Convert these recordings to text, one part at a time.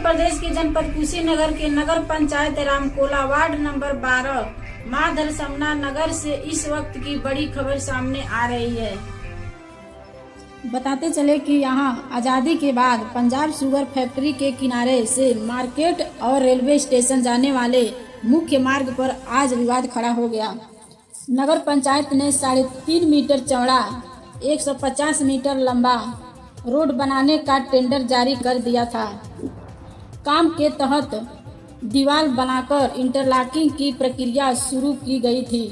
प्रदेश के जनपद कुशीनगर के नगर पंचायत रामकोला वार्ड नंबर 12 माधर समना नगर से इस वक्त की बड़ी खबर सामने आ रही है। बताते चले कि यहाँ आज़ादी के बाद पंजाब शुगर फैक्ट्री के किनारे से मार्केट और रेलवे स्टेशन जाने वाले मुख्य मार्ग पर आज विवाद खड़ा हो गया। नगर पंचायत ने 3.5 मीटर चौड़ा 150 मीटर लंबा रोड बनाने का टेंडर जारी कर दिया था। काम के तहत दीवार बनाकर इंटरलॉकिंग की प्रक्रिया शुरू की गई थी।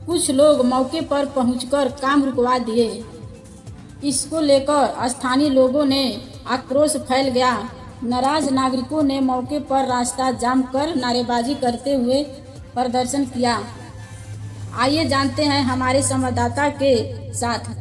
कुछ लोग मौके पर पहुंचकर काम रुकवा दिए। इसको लेकर स्थानीय लोगों ने आक्रोश फैल गया। नाराज नागरिकों ने मौके पर रास्ता जाम कर नारेबाजी करते हुए प्रदर्शन किया। आइए जानते हैं हमारे संवाददाता के साथ।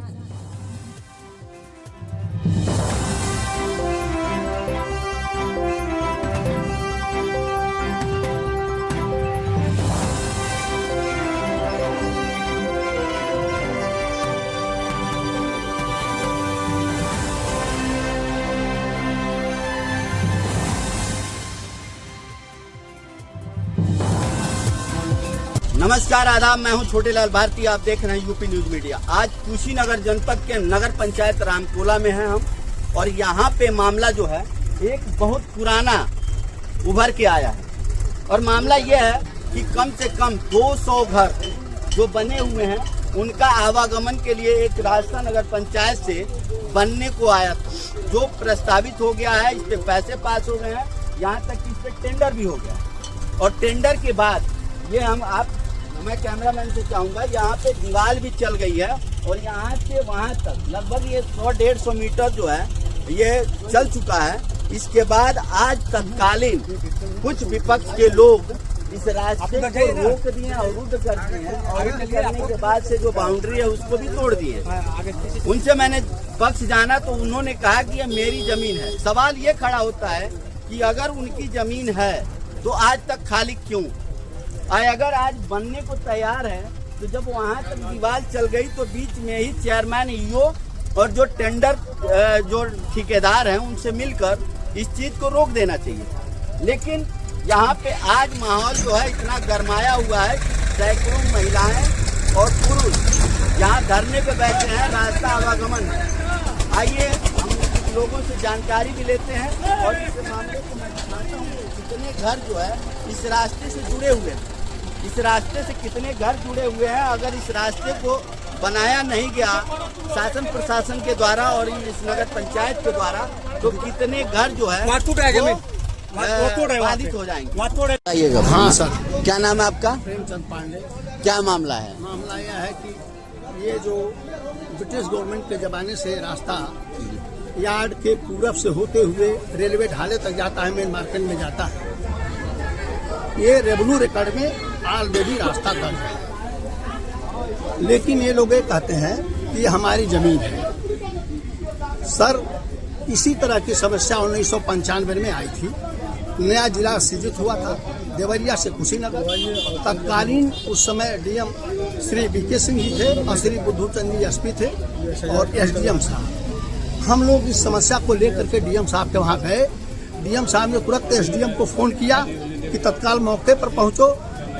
नमस्कार, आदाब। मैं हूं छोटे लाल भारती। आप देख रहे हैं यूपी न्यूज मीडिया। आज कुशीनगर जनपद के नगर पंचायत रामकोला में हैं हम, और यहाँ पे मामला जो है एक बहुत पुराना उभर के आया है। और मामला यह है कि कम से कम 200 घर जो बने हुए हैं उनका आवागमन के लिए एक रास्ता नगर पंचायत से बनने को आया था, जो प्रस्तावित हो गया है। इस पे पैसे पास हो गए हैं, यहाँ तक कि इस पे टेंडर भी हो गया। और टेंडर के बाद ये मैं कैमरामैन से चाहूँगा, यहाँ पे दीवार भी चल गई है और यहाँ से वहाँ तक लगभग ये 100-150 मीटर जो है ये चल चुका है। इसके बाद आज तत्कालीन कुछ विपक्ष के लोग इस रास्ते को रोक दिए, अवरुद्ध कर दिए हैं। अवरुद्ध करने के बाद से जो बाउंड्री है उसको भी तोड़ दिए। उनसे मैंने पक्ष जाना तो उन्होंने कहा कि ये मेरी जमीन है। सवाल ये खड़ा होता है कि अगर उनकी जमीन है तो आज तक खाली क्यों? अगर आज बनने को तैयार है तो जब वहां तक दीवार चल गई तो बीच में ही चेयरमैन ईओ और जो टेंडर जो ठेकेदार हैं उनसे मिलकर इस चीज को रोक देना चाहिए। लेकिन यहाँ पे आज माहौल जो है इतना गरमाया हुआ है कि सैकड़ों महिलाएं और पुरुष यहाँ धरने पे बैठे हैं। रास्ता आवागमन है। आइए हम कुछ लोगों से जानकारी भी लेते हैं और इस मामले को मैं बताता हूँ कितने घर जो है इस रास्ते से जुड़े हुए हैं। इस रास्ते से कितने घर जुड़े हुए हैं। अगर इस रास्ते को बनाया नहीं गया शासन प्रशासन के द्वारा और इस नगर पंचायत के द्वारा तो कितने घर जो है बाधित हो जाएंगे। हाँ सर। क्या नाम है आपका? प्रेमचंद पांडे। क्या मामला है? मामला यह है कि ये जो ब्रिटिश गवर्नमेंट के जमाने से रास्ता यार्ड के पूरब से होते हुए रेलवे ढाले तक जाता है, मेन मार्केट में जाता है। ये रेवेन्यू रिकॉर्ड में ऑलरेडी रास्ता दर्ज है, लेकिन ये लोग ये कहते हैं कि ये हमारी जमीन है। सर, इसी तरह की समस्या 1995 में आई थी। नया जिला सृजित हुआ था देवरिया से कुशीनगर। तत्कालीन उस समय डीएम श्री बीके सिंह जी थे और श्री बुद्धू चंद जी एसपी थे और एसडीएम साहब। हम लोग इस समस्या को लेकर के डीएम साहब के वहाँ गए। डीएम साहब ने तुरंत एसडीएम को फोन किया कि तत्काल मौके पर पहुंचो,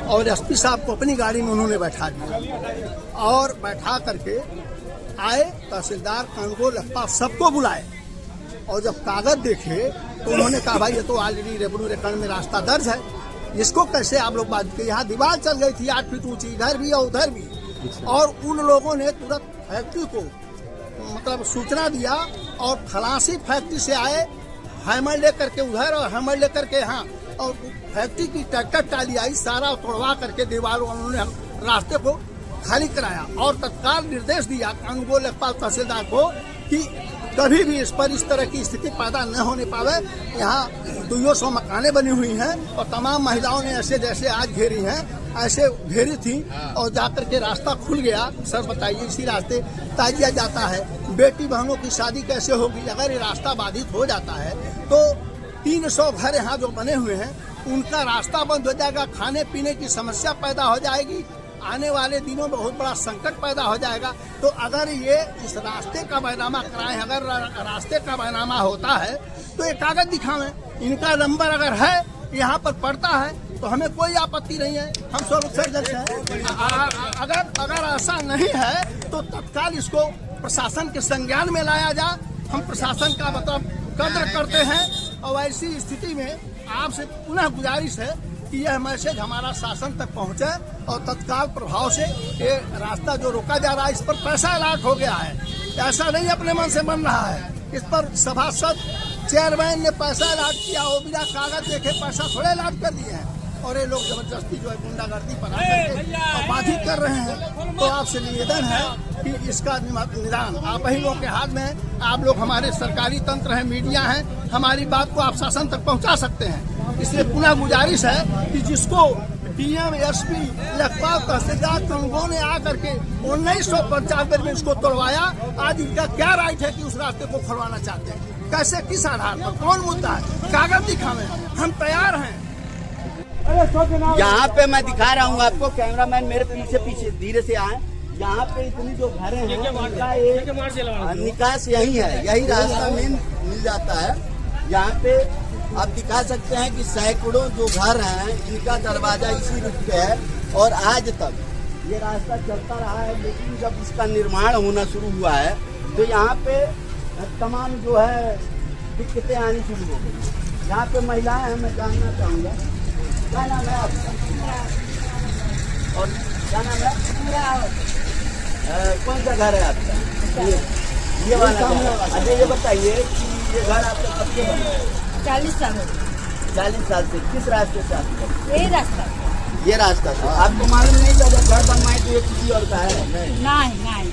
और एसपी साहब को अपनी गाड़ी में उन्होंने बैठा दिया और बैठा करके आए। तहसीलदार, कानगो, लखपा सबको बुलाए और जब कागज देखे तो उन्होंने कहा भाई ये तो ऑलरेडी रेवेन्यू रिकॉर्ड में रास्ता दर्ज है, इसको कैसे आप लोग बात किए? यहाँ दीवार चल गई थी 8 फीट ऊंची, इधर भी और उधर भी। और उन लोगों ने तुरंत फैक्ट्री को मतलब सूचना दिया और खलासी फैक्ट्री से आए, हैमर लेकर के उधर और हैमर लेकर के यहाँ, और फैक्ट्री की ट्रैक्टर टाली आई, सारा तोड़वा करके दीवार उन्होंने रास्ते को खाली कराया और तत्काल निर्देश दिया कानून लेखपाल तहसीलदार को कि कभी भी इस पर इस तरह की स्थिति पैदा न होने पावे। यहाँ 200 मकानें बनी हुई हैं और तमाम महिलाओं ने ऐसे जैसे आज घेरी हैं ऐसे घेरी थी और जाकर के रास्ता खुल गया। सर बताइए, इसी रास्ते ताजिया जाता है, बेटी बहनों की शादी कैसे होगी? अगर ये रास्ता बाधित हो जाता है तो 300 घर यहाँ जो बने हुए हैं उनका रास्ता बंद हो जाएगा, खाने पीने की समस्या पैदा हो जाएगी, आने वाले दिनों में बहुत बड़ा संकट पैदा हो जाएगा। तो अगर ये इस रास्ते का बैनामा कराएं, अगर रास्ते का बैनामा होता है तो ये कागज दिखावें इनका नंबर अगर है यहाँ पर पड़ता है तो हमें कोई आपत्ति नहीं है, हम सब सर्जन हैं। अगर ऐसा नहीं है तो तत्काल इसको प्रशासन के संज्ञान में लाया जाए। हम प्रशासन का मतलब कद्र करते हैं और ऐसी स्थिति में आपसे पुनः गुजारिश है कि यह मैसेज हमारा शासन तक पहुंचे और तत्काल प्रभाव से ये रास्ता जो रोका जा रहा है इस पर पैसा अलॉट हो गया है, ऐसा नहीं अपने मन से बन रहा है। इस पर सभासद चेयरमैन ने पैसा अलॉट किया, वो बिना कागज देखे पैसा थोड़े अलॉट कर दिए हैं और ये लोग जबरदस्ती जो है गुंडागर्दी पर और बाधित कर रहे हैं। तो आपसे निवेदन है कि इसका निदान आप ही लोगों के हाथ में है। आप लोग हमारे सरकारी तंत्र हैं, मीडिया है, हमारी बात को आप शासन तक पहुंचा सकते हैं। इसलिए पुनः गुजारिश है कि जिसको डीएम, एसपी, लेखपाल, तहसीलदार लोगों ने आकर के 1995 में इसको तोड़वाया, आज इनका क्या राइट है कि उस रास्ते को खोलवाना चाहते हैं? कैसे, किस आधार पर, कौन मुद्दा है? कागज दिखावे, हम तैयार हैं। यहाँ पे मैं दिखा रहा हूँ आपको, कैमरामैन मेरे पीछे धीरे से आए। यहाँ पे इतनी जो घरें हैं उनका एक निकास यही है, यही रास्ता मेन मिल जाता है। यहाँ पे आप दिखा सकते हैं कि सैकड़ों जो घर हैं इनका दरवाजा इसी रूट पे है और आज तक ये रास्ता चलता रहा है। लेकिन जब इसका निर्माण होना शुरू हुआ है तो यहाँ पे तमाम जो है दिक्कतें आनी शुरू हो गई। यहाँ पे महिलाएं हैं, मैं जानना चाहूँगा क्या नाम है आपका और क्या नाम है? कौन सा घर है आपका? ये वाला घर। अच्छा ये बताइए कि ये घर आपका कब से बना है? 40 साल हो गए। 40 साल से। किस रास्ते से आपका? यही रास्ता। ये रास्ता से आपको मालूम नहीं था जब घर बनवाए तो ये किसी और का है? नहीं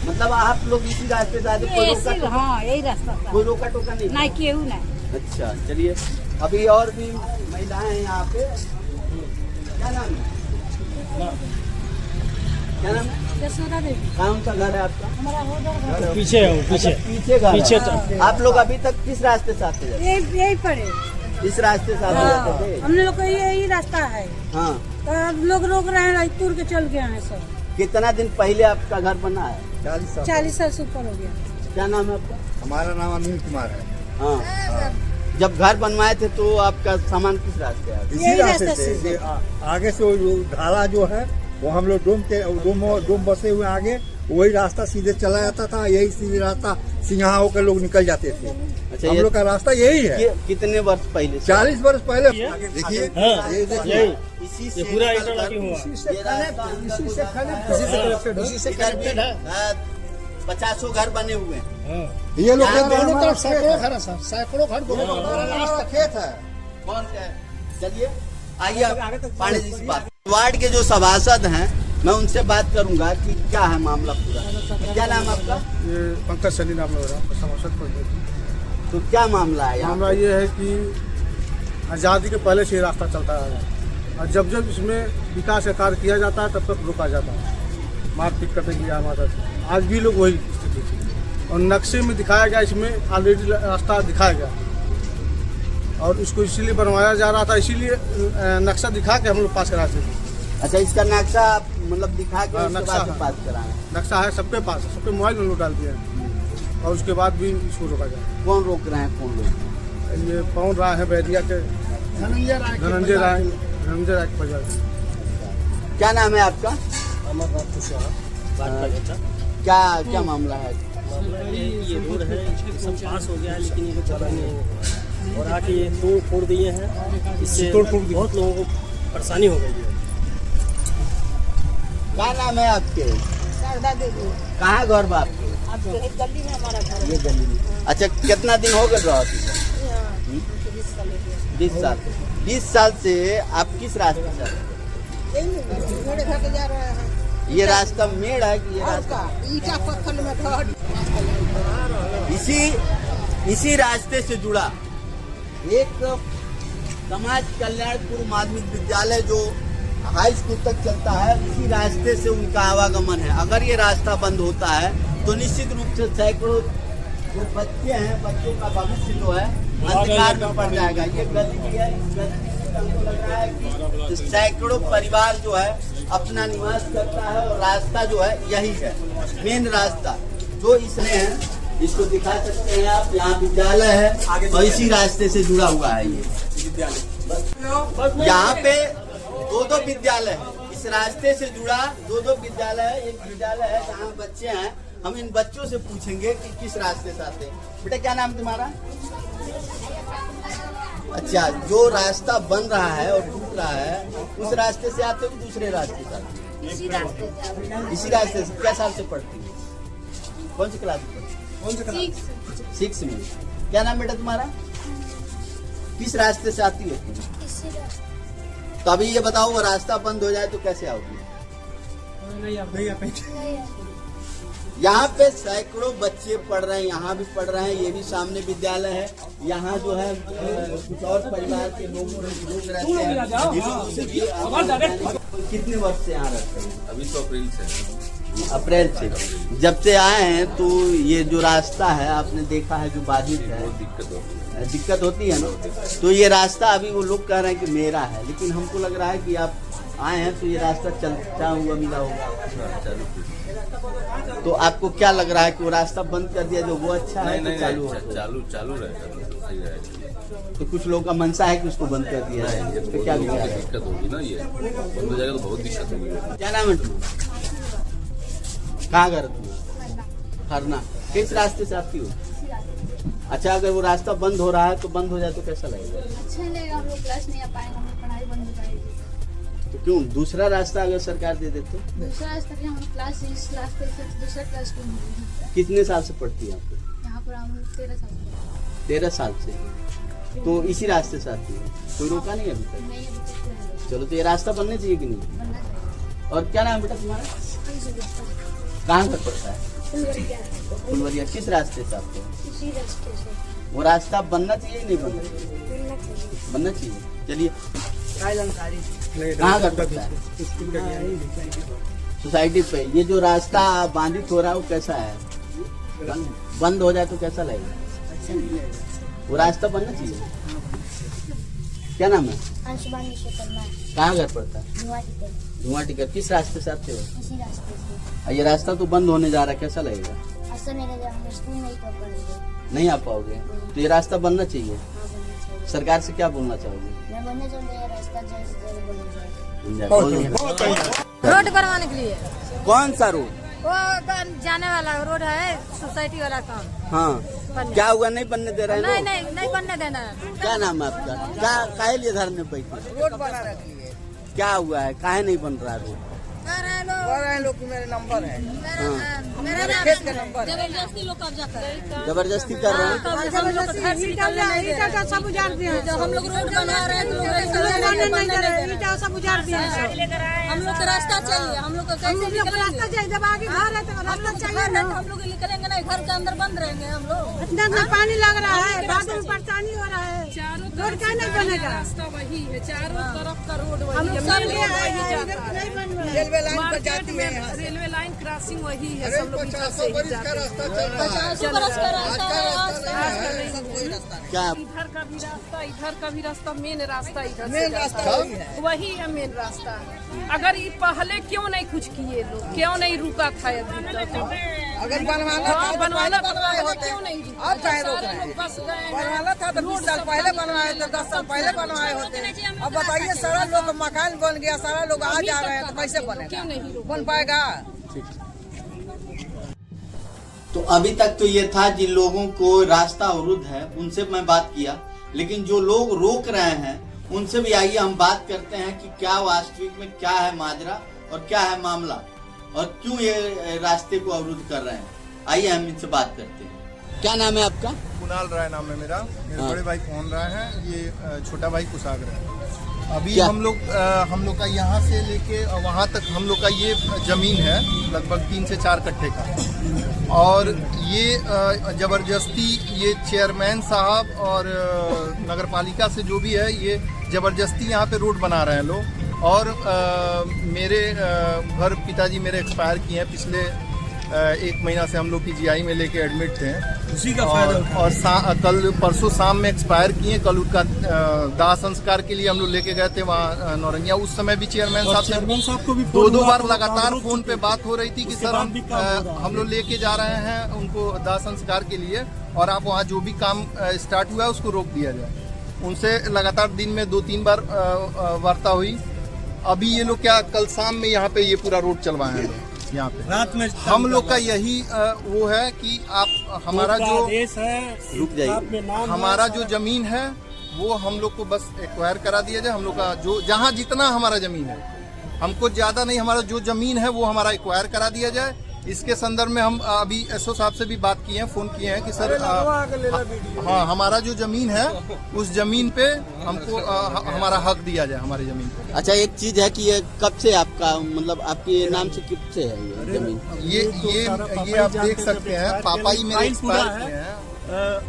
मतलब आप लोग इसी रास्ते से आते? हाँ यही रास्ता था। कोई रोका टोका नहीं? नहीं केहू नहीं। अच्छा चलिए, अभी और भी महिलाएं हैं यहाँ पे। क्या नाम है? क्या नाम है? यशोदा देवी। कौन सा घर है आपका? हमारा होदर पीछे है, पीछे घर। पीछे आप लोग अभी तक किस रास्ते से आते थे? यही पड़े। इस रास्ते से आते जाते थे? हम लोग को यही रास्ता है। हाँ। तो अब लोग रोक रहे हैं, टूर के चल गए हैं सब। कितना दिन पहले आपका घर बना है? 40 साल से ऊपर हो गया। क्या नाम है आपका? हमारा नाम अनिल कुमार है। हाँ। जब घर बनवाए थे तो आपका सामान किस रास्ते आया? इसी रास्ते से आगे से वो ढाला जो है वो हम लोग डोम बसे हुए आगे वही रास्ता सीधे चला जाता था। यही सीधे रास्ता सिंघा होकर लोग निकल जाते थे। अच्छा, हम लोग का रास्ता यही है। कितने वर्ष पहले? 40 वर्ष पहले। देखिए हाँ, ये देखिए इसी से पूरा इंटरलॉकिंग हुआ। इसी से कनेक्टेड है। 50 घर बने हुए हैं। ये लोग दोनों तरफ सैकड़ों घर है सर, सैकड़ों घर दोनों हमारा खेत है। कौन क्या है? चलिए आइए पांडे जी से बात। वार्ड के जो सभासद हैं मैं उनसे बात करूंगा कि क्या है मामला पूरा। क्या नाम आपका? ये पंकज सनी नाम लग रहा है। तो क्या मामला है? मामला ये है कि आज़ादी के पहले से ये रास्ता चलता है और जब जब इसमें विकास का कार्य किया जाता है तब तक रोका जाता है, मारपीट करने की आमादा से। आज भी लोग वही स्थिति थी और नक्शे में दिखाया गया, इसमें ऑलरेडी रास्ता दिखाया गया और इसको इसीलिए बनवाया जा रहा था, इसीलिए नक्शा दिखा के हम लोग पास करा थे। अच्छा, इसका नक्शा मतलब दिखा के उसके नक्शा बाद से पास कराएं? नक्शा है सबके पास, सबके मोबाइल में लोग डाल दिए हैं और उसके बाद भी इसको रोका जाए। कौन रोक रहे हैं? कौन लोग? ये पवन राय है बैरिया के, धनंजय राय के बाजार। क्या नाम है आपका? अमरनाथ कुशवाहा। क्या मामला है? ये रोड है, सब पास हो गया है लेकिन ये चला नहीं है और आके ये तोड़ फोड़ दिए हैं, इससे बहुत लोगों को परेशानी हो गई है। क्या नाम है आपके? शारदा देवी। कहाँ घर बा आपके? गली में हमारा घर ये गली में। अच्छा, कितना दिन हो गए रहा? 20 साल। 20 साल से आप किस रास्ते से? मेरे घर के जा रहे हैं। ये रास्ता मेड़ है कि ये रास्ता? ईटा पत्थर में घर। इसी रास्ते से जुड़ा एक समाज कल्याण पूर्व माध्यमिक विद्यालय जो हाई स्कूल तक चलता है, इसी रास्ते से उनका आवागमन है। अगर ये रास्ता बंद होता है तो निश्चित रूप से सैकड़ों जो बच्चे हैं, बच्चों का भविष्य जो है अंधकार में पड़ जाएगा। ये गली भी है, इस गली में हमको लग रहा है कि सैकड़ों परिवार जो है अपना निवास करता है और रास्ता जो है यही है मेन रास्ता जो इसने है इसको दिखा सकते हैं आप, यहाँ विद्यालय है और इसी रास्ते से जुड़ा हुआ है ये यहाँ पे दो विद्यालय है, इस रास्ते से जुड़ा दो विद्यालय है। एक विद्यालय है जहाँ बच्चे हैं, हम इन बच्चों से पूछेंगे कि किस रास्ते से आते हैं। बेटा क्या नाम तुम्हारा? अच्छा, जो रास्ता बन रहा है और टूट रहा है उस रास्ते से आते हो कि दूसरे रास्ते से आते हो? इसी रास्ते से। क्या साल से पढ़ती हो? कौन सी क्लास में पढ़ती हो? 6 में। क्या नाम बेटा तुम्हारा? किस रास्ते से आती हो तुम? तो अभी ये बताओ, वो रास्ता बंद हो जाए तो कैसे आओगी? यहाँ पे सैकड़ों बच्चे पढ़ रहे हैं, यहाँ भी पढ़ रहे हैं, ये भी सामने विद्यालय है। यहाँ जो है कुछ और परिवार के लोग रहते हैं। कितने वर्ष से यहाँ रहते हैं? अभी तो अप्रैल से। जब से आए हैं तो ये जो रास्ता है आपने देखा है जो बाधित है, दिक्कत होती है ना। तो ये रास्ता अभी वो लोग कह रहे हैं कि मेरा है, लेकिन हमको लग रहा है कि आप आए हैं तो ये रास्ता चलता हुआ मिला होगा। तो आपको क्या लग रहा है कि वो रास्ता बंद कर दिया जो वो अच्छा है? नहीं, चालू रहेगा। तो कुछ लोगों का मनसा है कि उसको बंद कर दिया है, तो क्या दिक्कत होगी ना, ये बंद हो जाएगा तो बहुत दिक्कत होगी। क्या नाम है तुम्हारा? कहाँ घर तुम्हारा? हरना। किस रास्ते से आती हो? अच्छा, अगर वो रास्ता बंद हो रहा है तो बंद हो जाए तो कैसा लगेगा? अच्छा लगेगा, हम लोग क्लास नहीं आ पाएंगे, हम लोग पढ़ाई बंद हो जाएगी। तो क्यों दूसरा रास्ता अगर सरकार दे देते? दूसरा रास्ता भी हम क्लास इस रास्ते से दूसरा क्लास क्यों नहीं? कितने साल से पढ़ती है यहाँ पर हम 13 साल से। 13 साल से। तो इसी रास्ते से आती है, कोई रोका नहीं अभी तक? नहीं, अभी तक नहीं। चलो, तो ये रास्ता बनना चाहिए कि नहीं? बनना चाहिए। और क्या नाम बेटा तुम्हारा? कहाँ तक पड़ता है? फुलवरिया। किस रास्ते से आपको? इसी रास्ते से। वो रास्ता बनना चाहिए नहीं बनना चाहिए? बनना चाहिए। चलिए, कहाँ तक पड़ता है? सोसाइटी पे। ये जो रास्ता बाधित हो रहा है वो कैसा है? बंद हो जाए तो कैसा लगेगा? वो रास्ता बनना चाहिए। क्या नाम है? कहाँ घर पड़ता है? धुआं टिकर। किस रास्ते से आते हो? इसी रास्ते से। ये रास्ता तो बंद होने जा रहा है, कैसा लगेगा? ऐसा नहीं लगेगा, हम स्कूल नहीं पढ़ पाएंगे। नहीं आ पाओगे, तो ये रास्ता बनना चाहिए। सरकार से क्या बोलना चाहोगे? मैं बनना चाहता हूँ रास्ता जल्द से जल्द बन जाए। रोड बनवाने के लिए। कौन सा रोड? वो जाने वाला रोड है, सोसाइटी वाला काम। हाँ, क्या हुआ? नहीं बनने दे रहे हैं? नहीं बनने देना। क्या नाम है आपका? क्या काहे लिए घर में बैठे? रोड बना रखी है। क्या हुआ है, काहे नहीं बन रहा रोड? लोग मेरे नंबर है, मेरा खेत का नंबर है। जबरदस्ती लोग कब्जा कर रहे हैं। जबरदस्ती कर रहे हैं। सब उजाड़ दिए हैं। हम लोग रोड बना रहे हैं, सब उजाड़ दिए हैं। हम लोग को रास्ता चाहिए, हम लोग को कैसे रास्ता चाहिए? जब आगे घर है तो रास्ता चाहिए ना। हम लोग निकलेंगे नहीं, घर के अंदर बंद रहेंगे हम लोग। इतना पानी लग रहा है, बाद में परेशानी हो रहा है। रोड क्या नहीं बनेगा? रास्ता वही है, चारों तरफ का रोड वही है। रेलवे लाइन पर जाती है, रेलवे लाइन क्रॉसिंग वही है। सब लोग 50 बरस का रास्ता चल रहा है। क्या इधर का भी रास्ता, मेन रास्ता इधर से मेन जाता रास्ता है। वही है मेन रास्ता। अगर ये पहले क्यों नहीं कुछ किए लोग, क्यों नहीं रुका था अभी तक? अगर बनवाना बनवाए होते क्यों नहीं रुका? अब चाहे रोक रहे हैं। बस गए बनवाना था तो 20 साल पहले बनवाए थे, 10 साल पहले बनवाए होते। अब बताइए, सारा लोग मकान बन गया, सारा लोग आ जा रहे हैं, तो कैसे बनेगा? बन पाएगा? तो अभी तक तो ये था, जिन लोगों को रास्ता अवरुद्ध है उनसे मैं बात किया, लेकिन जो लोग रोक रहे हैं उनसे भी आइए हम बात करते हैं कि क्या वास्तविक में क्या है माजरा और क्या है मामला और क्यों ये रास्ते को अवरुद्ध कर रहे हैं। आइए हम इनसे बात करते हैं। क्या नाम है आपका? कुणाल राय नाम है मेरा। मेरे बड़े भाई फोन राय हैं, ये छोटा भाई कुशागर है। अभी क्या? हम लोग का यहाँ से लेके वहाँ तक हम लोग का ये जमीन है लगभग 3 से 4 कट्ठे का। और ये जबरदस्ती ये चेयरमैन साहब और नगर पालिका से जो भी है, ये जबरदस्ती यहाँ पे रोड बना रहे हैं लोग। और मेरे पिताजी मेरे एक्सपायर किए हैं, पिछले 1 महीना से हम लोग PGI में लेके एडमिट थे। उसी का फायदा और कल परसों शाम में एक्सपायर किए। कल उनका दाह संस्कार के लिए हम लोग लेके गए थे वहाँ नौरंगिया। उस समय भी चेयरमैन साहब को भी दो बार लगातार फोन पे बात हो रही थी कि सर हम लोग लेके जा रहे हैं उनको दाह संस्कार के लिए, और आप वहाँ जो भी काम स्टार्ट हुआ है उसको रोक दिया जाए। उनसे लगातार दिन में 2-3 बार वार्ता हुई। अभी ये लोग क्या कल शाम में यहाँ पे ये पूरा रोड चलवाए हैं यहाँ पे रात में। हम लोग का यही वो है कि आप हमारा जो आदेश है, रुक जाइए, हमारा जो जमीन है वो हम लोग को बस एक्वायर करा दिया जाए। हम लोग का जो जहाँ जितना हमारा जमीन है, हमको ज्यादा नहीं, हमारा जो जमीन है वो हमारा एक्वायर करा दिया जाए। इसके संदर्भ में हम अभी एसओ साहब से भी बात किए हैं, फोन किए हैं कि सर हाँ हमारा जो जमीन है उस जमीन पे हमको हमारा हक दिया जाए हमारी जमीन पे। अच्छा, एक चीज है कि ये कब से आपका मतलब आपके नाम से कब से है ये जमीन? ये आप देख सकते हैं, पापा ही मेरे एक्सपायर किए हैं।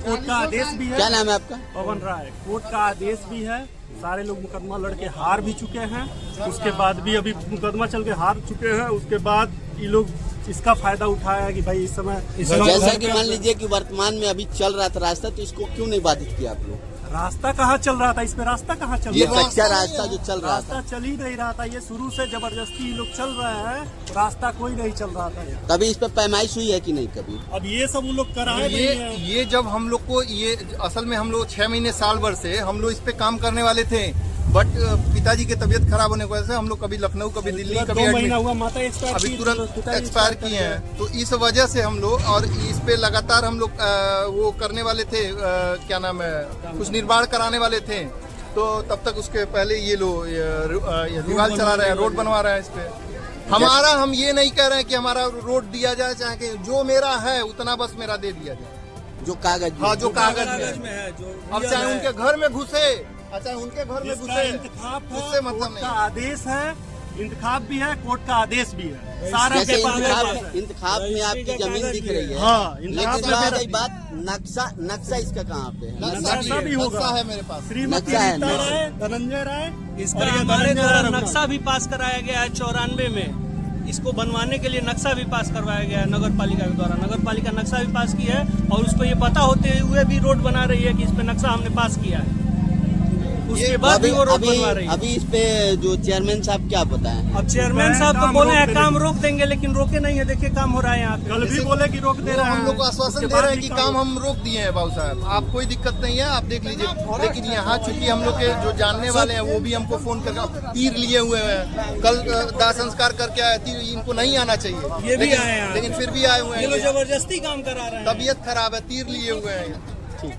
कोर्ट का आदेश भी है। क्या नाम है आपका? पवन राय। कोर्ट का आदेश भी है। सारे लोग मुकदमा लड़के हार भी चुके हैं, उसके बाद भी अभी मुकदमा चल के हार चुके हैं। उसके बाद ये लोग इसका फायदा उठाया कि भाई इस समय जैसा कि मान लीजिए कि वर्तमान में अभी चल रहा था रास्ता, तो इसको क्यों नहीं बाधित किया आप लोग? रास्ता कहाँ चल रहा था? इसमें रास्ता कहाँ चल ये रहा था? कच्चा रास्ता जो चल रहा था, रास्ता चल ही नहीं रहा था। ये शुरू से जबरदस्ती ये लोग चल रहे हैं, रास्ता कोई नहीं चल रहा था। कभी इस पे पैमाइश हुई है कि नहीं कभी? अब ये सब वो लोग कराए ये जब हम लोग को ये असल में हम लोग 6 महीने साल भर से हम लोग इस पे काम करने वाले थे, बट पिताजी की तबीयत खराब होने की वजह से हम लोग कभी लखनऊ, कभी दिल्ली, कभी अभी तुरंत एक्सपायर किए हैं। तो इस वजह से हम लोग, और इस पे लगातार हम लोग वो करने वाले थे, क्या नाम है, कुछ निर्माण कराने वाले थे। तो तब तक उसके पहले ये लोग दीवार चला रहे हैं, रोड बनवा रहे हैं इस पे। हमारा हम ये नहीं कह रहे हैं कि हमारा रोड दिया जाए, चाहे कि जो मेरा है उतना बस मेरा दे दिया जाए, जो कागज, हाँ जो कागज में है। अब चाहे उनके घर में घुसे, अच्छा उनके घर में घुसे, उससे मतलब नहीं। आदेश है, इंतखाब भी है, कोर्ट का आदेश भी है, सारा जैसे इंतखाब में आपकी जमीन दिख रही है। हाँ, लेकिन बात नक्शा इसका कहाँ पे है? नक्शा भी होगा है मेरे पास। श्रीमती धनंजय राय, इसका हमारे द्वारा नक्शा भी पास कराया गया है 94 में। इसको बनवाने के लिए नक्शा भी पास करवाया गया है नगर पालिका के द्वारा। नगर पालिका नक्शा भी पास किया है और उसको ये पता होते हुए भी रोड बना रही है कि इस पे नक्शा हमने पास किया है। उसके बाद भी वो रोड बनवा रही है। अभी इस पे जो चेयरमैन साहब क्या बताएं? अब चेयरमैन साहब तो बोले हैं काम रोक देंगे, लेकिन रोके नहीं है। देखिए काम हो रहा है यहाँ पे। कल भी बोले कि रोक दे रहे हैं। हम लोग को आश्वासन दे रहे हैं कि काम हम रोक दिए हैं बाबू साहब, आप कोई दिक्कत नहीं है, आप देख लीजिए। लेकिन यहाँ चूंकि हम लोग के जो जानने वाले हैं वो भी हमको फोन करके तीर लिए हुए हैं। कल दाह संस्कार करके आए, तीर इनको नहीं आना चाहिए, ये भी आए हैं, लेकिन फिर भी आए हुए हैं। जबरदस्ती काम करा रहे हैं, तबीयत खराब है, तीर लिए हुए हैं। ठीक।